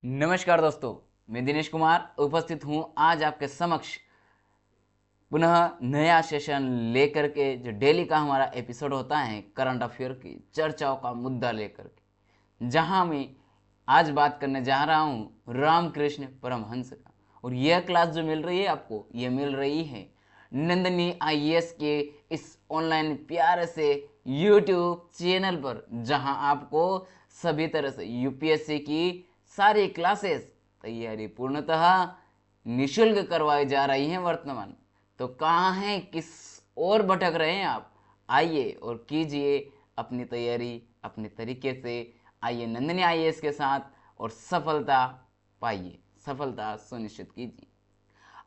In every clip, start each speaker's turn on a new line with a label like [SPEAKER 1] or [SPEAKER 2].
[SPEAKER 1] नमस्कार दोस्तों, मैं दिनेश कुमार उपस्थित हूं आज आपके समक्ष पुनः नया सेशन लेकर के। जो डेली का हमारा एपिसोड होता है करंट अफेयर की चर्चाओं का मुद्दा लेकर के, जहां मैं आज बात करने जा रहा हूं रामकृष्ण परमहंस का। और यह क्लास जो मिल रही है आपको, यह मिल रही है नंदनी आईएएस के इस ऑनलाइन प्यारे से यूट्यूब चैनल पर, जहां आपको सभी तरह से यूपीएससी की सारी क्लासेस तैयारी पूर्णतः निशुल्क करवाई जा रही हैं वर्तमान। तो कहाँ हैं, किस और भटक रहे हैं आप? आइए और कीजिए अपनी तैयारी अपने तरीके से। आइए नंदनी आईएएस के साथ और सफलता पाइए, सफलता सुनिश्चित कीजिए।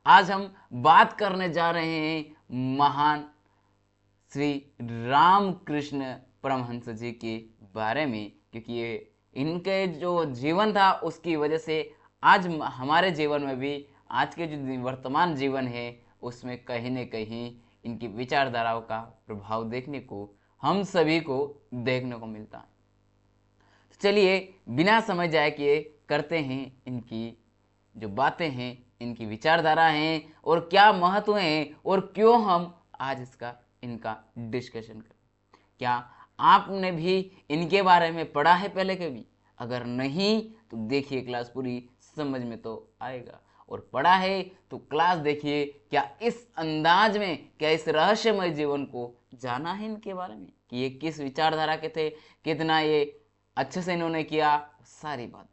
[SPEAKER 1] आज हम बात करने जा रहे हैं महान श्री रामकृष्ण परमहंस जी के बारे में, क्योंकि ये इनके जो जीवन था उसकी वजह से आज हमारे जीवन में भी, आज के जो वर्तमान जीवन है उसमें कहीं न कहीं इनकी विचारधाराओं का प्रभाव देखने को हम सभी को देखने को मिलता है। तो चलिए बिना समय जाए किए करते हैं इनकी जो बातें हैं, इनकी विचारधारा हैं और क्या महत्व है और क्यों हम आज इनका डिस्कशन करें। क्या आपने भी इनके बारे में पढ़ा है पहले कभी? अगर नहीं तो देखिए क्लास पूरी, समझ में तो आएगा। और पढ़ा है तो क्लास देखिए, क्या इस अंदाज में, क्या इस रहस्यमय जीवन को जाना है इनके बारे में कि ये किस विचारधारा के थे, कितना ये अच्छे से इन्होंने किया, सारी बात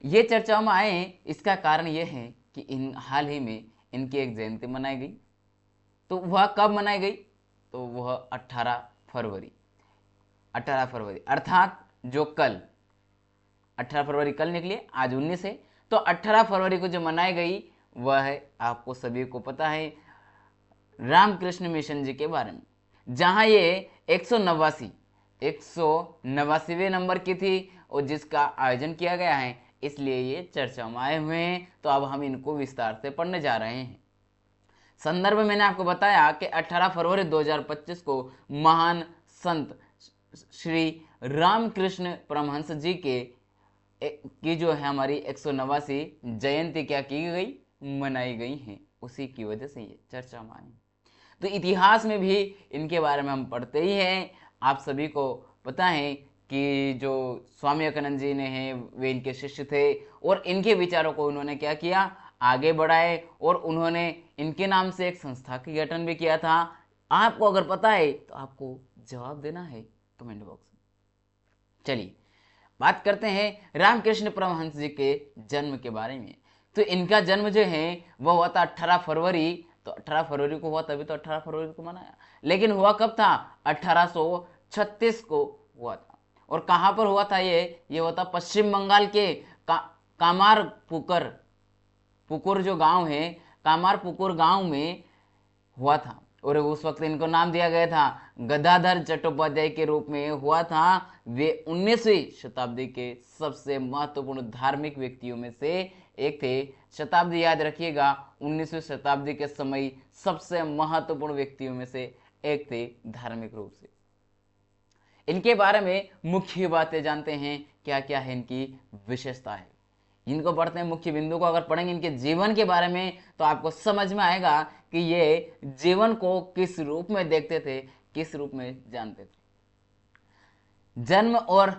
[SPEAKER 1] ये चर्चा में आए। इसका कारण यह है कि इन हाल ही में इनकी एक जयंती मनाई गई। तो वह कब मनाई गई? तो वह 18 फरवरी 18 फरवरी अर्थात जो कल 18 फरवरी कल निकली, आज 19 है। तो 18 फरवरी को जो मनाई गई वह है, आपको सभी को पता है, रामकृष्ण मिशन जी के बारे में, जहां ये 189वें नंबर की थी और जिसका आयोजन किया गया है, इसलिए ये चर्चा में आए हुए हैं। तो अब हम इनको विस्तार से पढ़ने जा रहे हैं। संदर्भ मैंने आपको बताया कि 18 फरवरी 2025 को महान संत श्री रामकृष्ण परमहंस जी के की जो है हमारी 189वीं जयंती क्या की गई, मनाई गई है। उसी की वजह से ये चर्चा में आई। तो इतिहास में भी इनके बारे में हम पढ़ते ही हैं। आप सभी को पता है कि जो स्वामी विवेकानंद जी ने हैं वे इनके शिष्य थे और इनके विचारों को उन्होंने क्या किया, आगे बढ़ाए और उन्होंने इनके नाम से एक संस्था का गठन भी किया था। आपको अगर पता है तो आपको जवाब देना है कमेंट बॉक्स में। चलिए बात करते हैं रामकृष्ण परमहंस जी के जन्म के बारे में। तो इनका जन्म जो है वह हुआ था 18 फरवरी। तो 18 फरवरी को हुआ, तभी तो 18 फरवरी को मनाया। लेकिन हुआ कब था? 1836 को हुआ था। और कहां पर हुआ था ये हुआ था पश्चिम बंगाल के कामार पुकुर जो गांव है, कामार पुकुर गांव में हुआ था। और उस वक्त इनको नाम दिया गया था गदाधर चट्टोपाध्याय के रूप में हुआ था। वे 19वीं शताब्दी के सबसे महत्वपूर्ण धार्मिक व्यक्तियों में से एक थे। शताब्दी याद रखिएगा, 19वीं शताब्दी के समय सबसे महत्वपूर्ण व्यक्तियों में से एक थे धार्मिक रूप से। इनके बारे में मुख्य बातें जानते हैं, क्या क्या है इनकी विशेषता है। इनको पढ़ते हैं, मुख्य बिंदु को अगर पढ़ेंगे इनके जीवन के बारे में तो आपको समझ में आएगा कि ये जीवन को किस रूप में देखते थे, किस रूप में जानते थे। जन्म और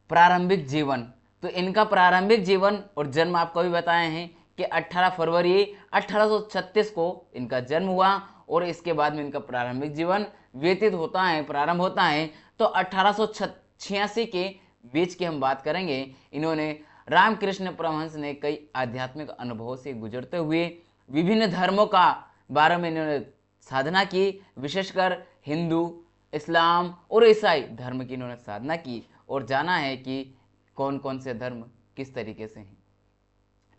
[SPEAKER 1] प्रारंभिक जीवन। तो इनका प्रारंभिक जीवन और जन्म आपको भी बताए हैं कि 18 फरवरी 1836 को इनका जन्म हुआ और इसके बाद में इनका प्रारंभिक जीवन व्यतीत होता है, प्रारंभ होता है। तो 1886 के बीच की हम बात करेंगे। इन्होंने रामकृष्ण परमहंस ने कई आध्यात्मिक अनुभवों से गुजरते हुए विभिन्न धर्मों का बारे में इन्होंने साधना की। विशेषकर हिंदू, इस्लाम और ईसाई धर्म की इन्होंने साधना की और जाना है कि कौन कौन से धर्म किस तरीके से हैं।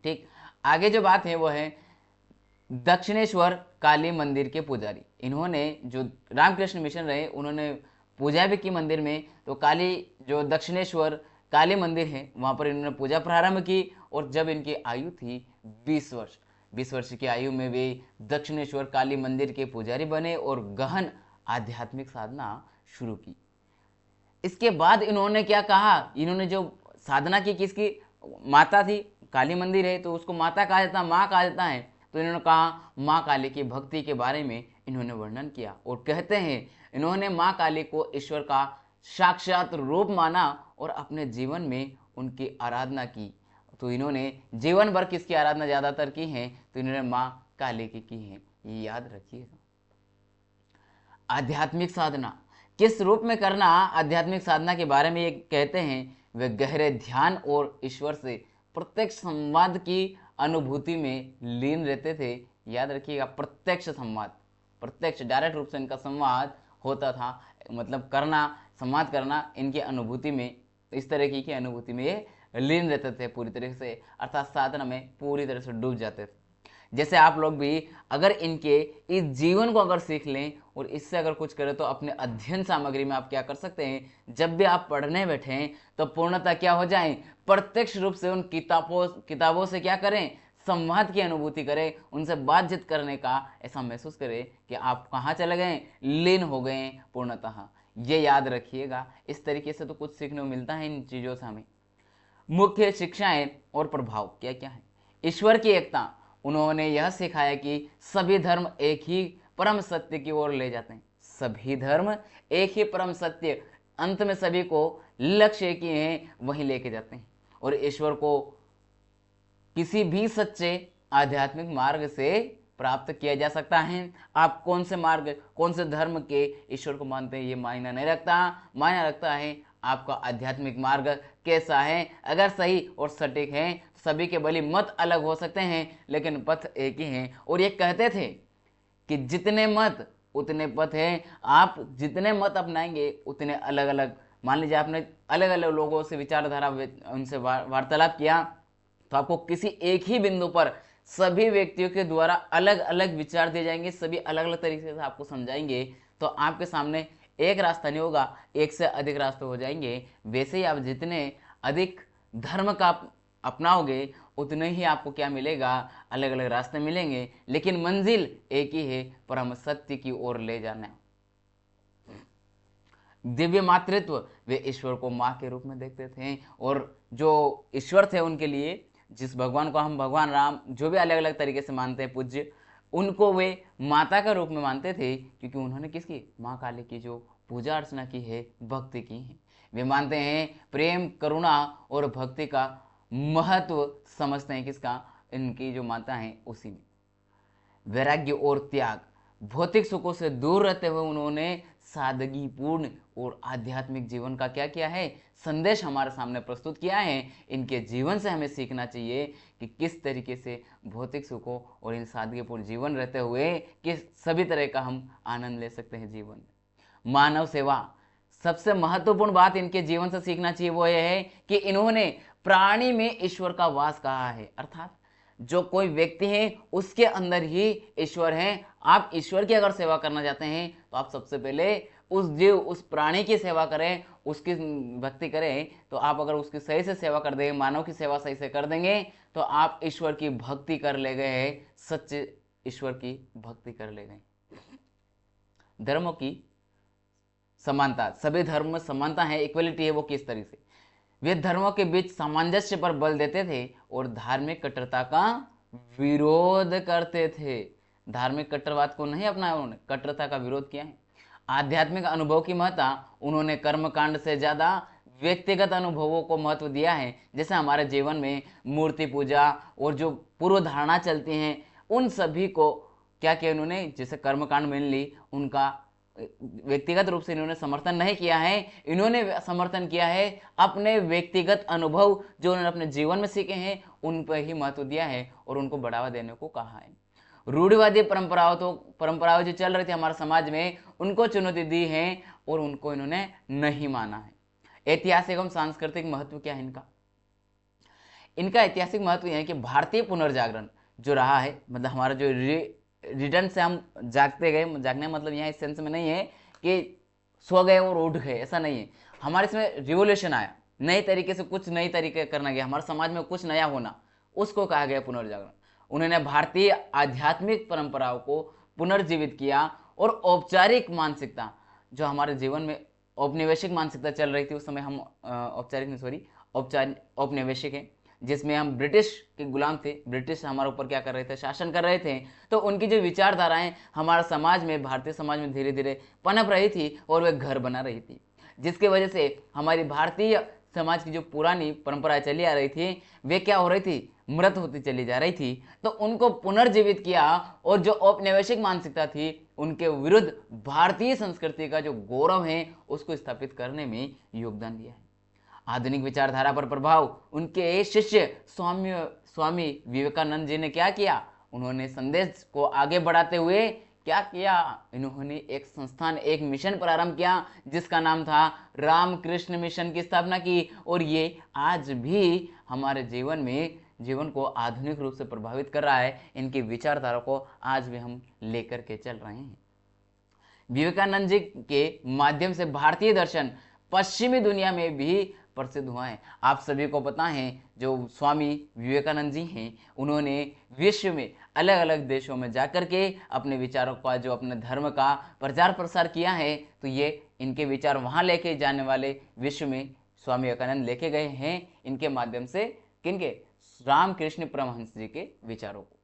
[SPEAKER 1] ठीक, आगे जो बात है वो है दक्षिणेश्वर काली मंदिर के पुजारी। इन्होंने जो रामकृष्ण मिशन रहे उन्होंने पूजा भी की मंदिर में। तो काली जो दक्षिणेश्वर काली मंदिर है वहां पर इन्होंने पूजा प्रारंभ की और जब इनकी आयु थी 20 वर्ष की आयु में वे दक्षिणेश्वर काली मंदिर के पुजारी बने और गहन आध्यात्मिक साधना शुरू की। इसके बाद इन्होंने क्या कहा, इन्होंने जो साधना की किसकी माता थी, काली मंदिर है तो उसको माता कहा जाता है, माँ कहा जाता है। तो इन्होंने कहा माँ काली की भक्ति के बारे में इन्होंने वर्णन किया और कहते हैं इन्होंने माँ काली को ईश्वर का साक्षात रूप माना और अपने जीवन में उनकी आराधना की। तो इन्होंने जीवन भर किसकी आराधना ज़्यादातर की है, तो इन्होंने माँ काली की है, ये याद रखिएगा। आध्यात्मिक साधना किस रूप में करना, आध्यात्मिक साधना के बारे में ये कहते हैं वे गहरे ध्यान और ईश्वर से प्रत्यक्ष संवाद की अनुभूति में लीन रहते थे। याद रखिएगा, प्रत्यक्ष संवाद, प्रत्यक्ष डायरेक्ट रूप से इनका संवाद होता था, मतलब करना, संवाद करना इनकी अनुभूति में, इस तरह की अनुभूति में ये लीन रहते थे पूरी तरीके से, अर्थात साधना में पूरी तरह से डूब जाते थे। जैसे आप लोग भी अगर इनके इस जीवन को अगर सीख लें और इससे अगर कुछ करें तो अपने अध्ययन सामग्री में आप क्या कर सकते हैं, जब भी आप पढ़ने बैठें तो पूर्णतः क्या हो जाएं, प्रत्यक्ष रूप से उन किताबों से क्या करें, संवाद की अनुभूति करें, उनसे बातचीत करने का ऐसा महसूस करें कि आप कहाँ चले गए, लीन हो गए पूर्णतः। ये याद रखिएगा, इस तरीके से तो कुछ सीखने को मिलता है इन चीज़ों से हमें। मुख्य शिक्षाएं और प्रभाव क्या क्या है। ईश्वर की एकता, उन्होंने यह सिखाया कि सभी धर्म एक ही परम सत्य की ओर ले जाते हैं। सभी धर्म एक ही परम सत्य, अंत में सभी को लक्ष्य एक ही है, वहीं लेके जाते हैं। और ईश्वर को किसी भी सच्चे आध्यात्मिक मार्ग से प्राप्त किया जा सकता है। आप कौन से मार्ग, कौन से धर्म के ईश्वर को मानते हैं ये मायना नहीं रखता, मायना रखता है आपका आध्यात्मिक मार्ग कैसा है। अगर सही और सटीक है, सभी के भले मत अलग हो सकते हैं लेकिन पथ एक ही है। और ये कहते थे कि जितने मत उतने पथ हैं, आप जितने मत अपनाएंगे उतने अलग अलग, मान लीजिए आपने अलग अलग लोगों से विचारधारा, उनसे वार्तालाप किया तो आपको किसी एक ही बिंदु पर सभी व्यक्तियों के द्वारा अलग अलग विचार दिए जाएंगे, सभी अलग अलग तरीके से आपको समझाएंगे, तो आपके सामने एक रास्ता नहीं होगा, एक से अधिक रास्ते हो जाएंगे। वैसे ही आप जितने अधिक धर्म का अपनाओगे उतने ही आपको क्या मिलेगा, अलग अलग रास्ते मिलेंगे, लेकिन मंजिल एक ही है, परम सत्य की ओर ले जाना। दिव्य मातृत्व, वे ईश्वर को माँ के रूप में देखते थे और जो ईश्वर थे उनके लिए, जिस भगवान को हम भगवान राम जो भी अलग अलग तरीके से मानते हैं पूज्य, उनको वे माता का रूप में मानते थे, क्योंकि उन्होंने किसकी, माँ काली की जो पूजा अर्चना की है, भक्ति की है। वे मानते हैं प्रेम, करुणा और भक्ति का महत्व समझते हैं, किसका, इनकी जो माता है उसी में। वैराग्य और त्याग, भौतिक सुखों से दूर रहते हुए उन्होंने सादगीपूर्ण और आध्यात्मिक जीवन का क्या किया है, संदेश हमारे सामने प्रस्तुत किया है। इनके जीवन से हमें सीखना चाहिए कि किस तरीके से भौतिक सुखों और इन सादगीपूर्ण जीवन रहते हुए किस सभी तरह का हम आनंद ले सकते हैं जीवन में। मानव सेवा, सबसे महत्वपूर्ण बात इनके जीवन से सीखना चाहिए वो यह है कि इन्होंने प्राणी में ईश्वर का वास कहा है, अर्थात जो कोई व्यक्ति है उसके अंदर ही ईश्वर है। आप ईश्वर की अगर सेवा करना चाहते हैं तो आप सबसे पहले उस जीव, उस प्राणी की सेवा करें, उसकी भक्ति करें। तो आप अगर उसकी सही से सेवा कर देंगे, मानव की सेवा सही से कर देंगे, तो आप ईश्वर की भक्ति कर ले गए हैं, सच्चे ईश्वर की भक्ति कर ले गए। धर्मों की समानता, सभी धर्म में समानता है, इक्वलिटी है, वो किस तरह से, वे धर्मों के बीच सामंजस्य पर बल देते थे और धार्मिक कट्टरता का विरोध करते थे। धार्मिक कट्टरवाद को नहीं अपनाया उन्होंने, कट्टरता का विरोध किया है। आध्यात्मिक अनुभव की महत्ता, उन्होंने कर्मकांड से ज्यादा व्यक्तिगत अनुभवों को महत्व दिया है। जैसे हमारे जीवन में मूर्ति पूजा और जो पूर्व धारणा चलती हैं, उन सभी को क्या किया उन्होंने, जैसे कर्मकांड में ली, उनका व्यक्तिगत रूप से इन्होंने समर्थन नहीं किया है, इन्होंने समर्थन किया है अपने व्यक्तिगत अनुभव जो उन्होंने अपने जीवन में सीखे हैं, उन पर ही महत्व दिया है और उनको बढ़ावा देने को कहा है। रूढ़िवादी परंपराओं जो चल रही थी हमारे समाज में, उनको चुनौती दी है और उनको इन्होंने नहीं माना है। ऐतिहासिक एवं सांस्कृतिक महत्व क्या है इनका, इनका ऐतिहासिक महत्व यह है कि भारतीय पुनर्जागरण जो रहा है, मतलब हमारा जो रिटर्न से हम जागते गए, जागने मतलब यहाँ इस सेंस में नहीं है कि सो गए और उठ गए, ऐसा नहीं है। हमारे इसमें रिवोल्यूशन आया, नए तरीके से कुछ नई तरीके करना गया, हमारे समाज में कुछ नया होना, उसको कहा गया पुनर्जागरण। उन्होंने भारतीय आध्यात्मिक परंपराओं को पुनर्जीवित किया और औपचारिक मानसिकता, जो हमारे जीवन में औपनिवेशिक मानसिकता चल रही थी उस समय, हम औपचारिक नहीं, सॉरी, औपनिवेशिक है, जिसमें हम ब्रिटिश के गुलाम थे, ब्रिटिश हमारे ऊपर क्या कर रहे थे, शासन कर रहे थे। तो उनकी जो विचारधाराएं हमारे समाज में, भारतीय समाज में धीरे धीरे पनप रही थी और वे घर बना रही थी, जिसकी वजह से हमारी भारतीय समाज की जो पुरानी परंपराएं चली आ रही थी वे क्या हो रही थी, मृत होती चली जा रही थी। तो उनको पुनर्जीवित किया और जो औपनिवेशिक मानसिकता थी उनके विरुद्ध भारतीय संस्कृति का जो गौरव है उसको स्थापित करने में योगदान दिया है। आधुनिक विचारधारा पर प्रभाव उनके शिष्य स्वामी विवेकानंद जी ने क्या किया, उन्होंने संदेश को आगे बढ़ाते हुए क्या किया, इन्होंने एक संस्थान, एक मिशन प्रारंभ किया जिसका नाम था रामकृष्ण मिशन की स्थापना की। और ये आज भी हमारे जीवन को आधुनिक रूप से प्रभावित कर रहा है। इनकी विचारधारा को आज भी हम लेकर के चल रहे हैं। विवेकानंद जी के माध्यम से भारतीय दर्शन पश्चिमी दुनिया में भी प्रसिद्ध हुआ है। आप सभी को पता है जो स्वामी विवेकानंद जी हैं, उन्होंने विश्व में अलग अलग देशों में जाकर के अपने विचारों का, जो अपने धर्म का प्रचार प्रसार किया है। तो ये इनके विचार वहाँ लेके जाने वाले विश्व में स्वामी विवेकानंद लेके गए हैं इनके माध्यम से। किनके? रामकृष्ण परमहंस जी के विचारों को।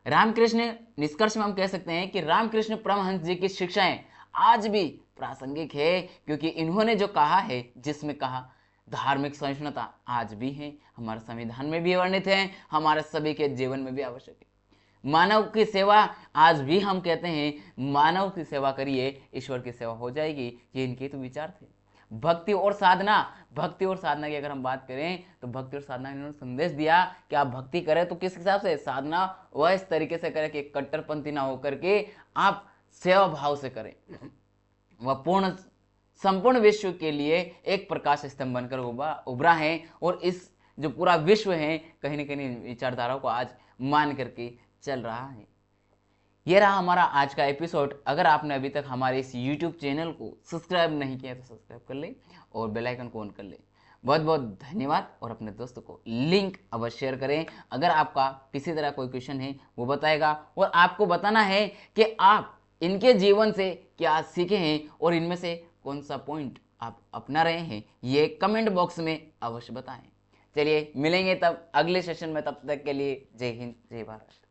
[SPEAKER 1] रामकृष्ण, निष्कर्ष में हम कह सकते हैं कि रामकृष्ण परमहंस जी की शिक्षाएं आज भी प्रासंगिक है, क्योंकि इन्होंने जो कहा है, जिसमें कहा धार्मिक सहिष्णुता आज भी है, हमारे संविधान में भी वर्णित है, हमारे सभी के जीवन में भी आवश्यक है। मानव की सेवा, आज भी हम कहते हैं मानव की सेवा करिए, ईश्वर की सेवा हो जाएगी। ये इनके तो विचार थे। भक्ति और साधना की अगर हम बात करें तो भक्ति और साधना इन्होंने संदेश दिया कि आप भक्ति करें तो किस हिसाब से, साधना वह इस तरीके से करें कि कट्टरपंथी ना होकर के आप सेवा भाव से करें। वह संपूर्ण विश्व के लिए एक प्रकाश स्तंभ बनकर उभरा है और इस जो पूरा विश्व है कहीं ना कहीं विचारधाराओं को आज मान करके चल रहा है। यह रहा हमारा आज का एपिसोड। अगर आपने अभी तक हमारे इस YouTube चैनल को सब्सक्राइब नहीं किया तो सब्सक्राइब कर ले और बेल आइकन को ऑन कर ले। बहुत बहुत धन्यवाद और अपने दोस्तों को लिंक अवश्य शेयर करें। अगर आपका किसी तरह कोई क्वेश्चन है वो बताएगा और आपको बताना है कि आप इनके जीवन से क्या सीखे हैं और इनमें से कौन सा पॉइंट आप अपना रहे हैं, ये कमेंट बॉक्स में अवश्य बताएं। चलिए मिलेंगे तब अगले सेशन में, तब तक के लिए जय हिंद जय भारत।